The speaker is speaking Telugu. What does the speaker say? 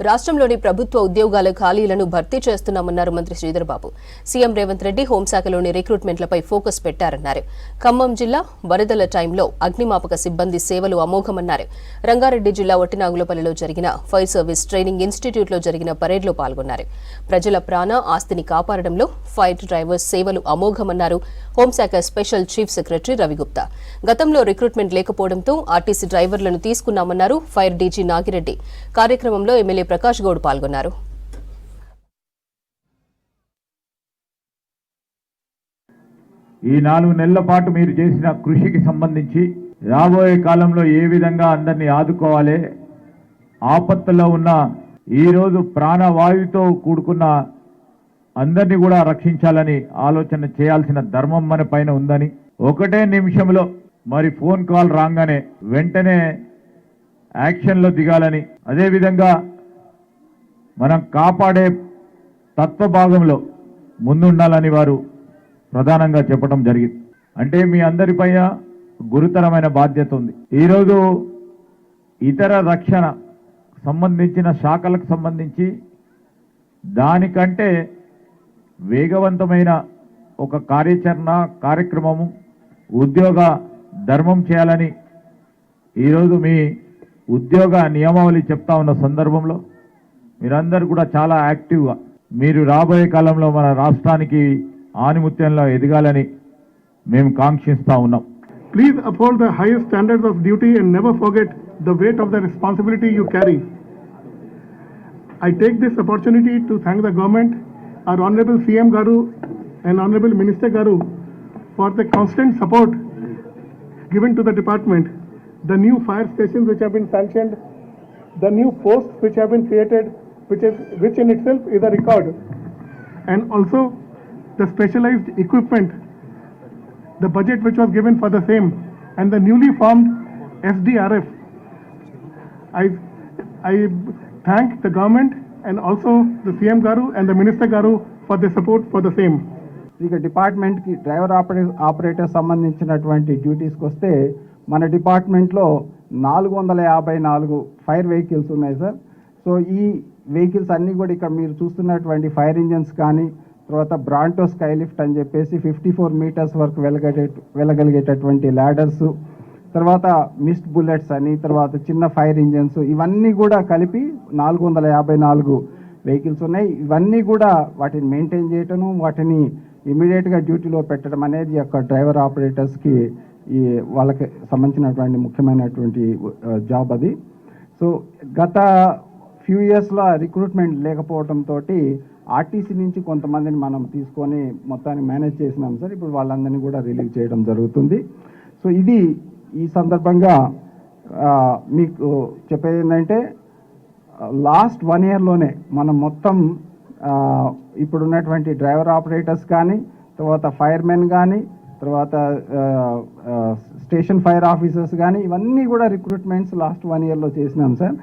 రాష్ట్రంలోని ప్రభుత్వ ఉద్యోగాల ఖాళీలను భర్తీ చేస్తున్నామన్నారు మంత్రి శ్రీధర్ బాబు. సీఎం రేవంత్ రెడ్డి హోంశాఖలోని రిక్రూట్మెంట్లపై ఫోకస్ పెట్టారన్నారు. ఖమ్మం జిల్లా వరదల టైంలో అగ్నిమాపక సిబ్బంది సేవలు అమోఘమన్నారు. రంగారెడ్డి జిల్లా ఒట్టినాగులపల్లిలో జరిగిన ఫైర్ సర్వీస్ ట్రైనింగ్ ఇన్స్టిట్యూట్లో జరిగిన పరేడ్లో పాల్గొన్నారు. ప్రజల ప్రాణ ఆస్తిని కాపాడడంలో ఫైర్ డ్రైవర్స్ సేవలు అమోఘమన్నారు హోంశాఖ స్పెషల్ చీఫ్ సెక్రటరీ రవిగుప్తా. గతంలో రిక్రూట్మెంట్ లేకపోవడంతో ఆర్టీసీ డ్రైవర్లను తీసుకున్నామన్నారు ఫైర్ డీజీ నాగిరెడ్డి. కార్యక్రమంలో ఎమ్మెల్యే ప్రకాష్ గౌడ్ పాల్గొన్నారు. ఈ 4 నెలల పాటు మీరు చేసిన కృషికి సంబంధించి రాబోయే కాలంలో ఏ విధంగా అందరినీ ఆదుకోవాలి, ఆపత్తులో ఉన్న ఈరోజు ప్రాణవాయువుతో కూడుకున్న అందరినీ కూడా రక్షించాలని ఆలోచన చేయాల్సిన ధర్మం మన పైన ఉందని, ఒకటే నిమిషంలో మరి ఫోన్ కాల్ రాగానే వెంటనే యాక్షన్లో దిగాలని, అదేవిధంగా మనం కాపాడే తత్వ భాగంలో ముందుండాలని వారు ప్రధానంగా చెప్పడం జరిగింది. అంటే మీ అందరిపైన గురుతరమైన బాధ్యత ఉంది. ఈరోజు ఇతర రక్షణ సంబంధించిన శాఖలకు సంబంధించి దానికంటే వేగవంతమైన ఒక కార్యాచరణ కార్యక్రమము ఉద్యోగ ధర్మం చేయాలని ఈరోజు మీ ఉద్యోగ నియమావళి చెప్తా ఉన్న సందర్భంలో మీరందరూ కూడా చాలా యాక్టివ్గా మీరు రాబోయే కాలంలో మన రాష్ట్రానికి ఆనిముత్యంలో ఎదగాలని మేము కాంక్షిస్తా ఉన్నాం. Please uphold the highest standards of duty and never forget the weight of the responsibility you carry. I take this opportunity to thank the government, our Honorable CM Garu and Honorable Minister Garu for the constant support given to the department. The new fire stations which have been sanctioned, the new posts which have been created, which in itself is a record, and also the specialized equipment, the budget which was given for the same, and the newly formed SDRF. I thank the government and also the CM Garu and the Minister Garu for the support for the same. ఇక డిపార్ట్మెంట్కి డ్రైవర్ ఆపరేటర్ సంబంధించినటువంటి డ్యూటీస్కి వస్తే మన డిపార్ట్మెంట్లో 454 ఫైర్ వెహికల్స్ ఉన్నాయి సార్. సో ఈ వెహికల్స్ అన్నీ కూడా ఇక్కడ మీరు చూస్తున్నటువంటి ఫైర్ ఇంజన్స్ కానీ, తర్వాత బ్రాంటో స్కై లిఫ్ట్ అని చెప్పేసి 54 మీటర్స్ వరకు వెళ్ళగలిగేటటువంటి ల్యాడర్స్, తర్వాత మిస్ట్ బుల్లెట్స్ అని, తర్వాత చిన్న ఫైర్ ఇంజన్స్, ఇవన్నీ కూడా కలిపి 454 వెహికల్స్ ఉన్నాయి. ఇవన్నీ కూడా వాటిని మెయింటైన్ చేయటం, వాటిని ఇమీడియట్గా డ్యూటీలో పెట్టడం అనేది యొక్క డ్రైవర్ ఆపరేటర్స్కి ఈ వాళ్ళకి సంబంధించినటువంటి ముఖ్యమైనటువంటి జాబ్ అది. సో గత ఫ్యూ ఇయర్స్లో రిక్రూట్మెంట్ లేకపోవడంతో ఆర్టీసీ నుంచి కొంతమందిని మనం తీసుకొని మొత్తాన్ని మేనేజ్ చేసినాం సార్. ఇప్పుడు వాళ్ళందరినీ కూడా రిలీవ్ చేయడం జరుగుతుంది. సో ఇది ఈ సందర్భంగా మీకు చెప్పేది ఏంటంటే లాస్ట్ 1 ఇయర్లోనే మనం మొత్తం ఇప్పుడున్నటువంటి డ్రైవర్ ఆపరేటర్స్ కానీ, తర్వాత ఫైర్మెన్ కానీ, తర్వాత స్టేషన్ ఫైర్ ఆఫీసర్స్ కానీ, ఇవన్నీ కూడా రిక్రూట్మెంట్స్ లాస్ట్ 1 ఇయర్లో చేసినాం సార్.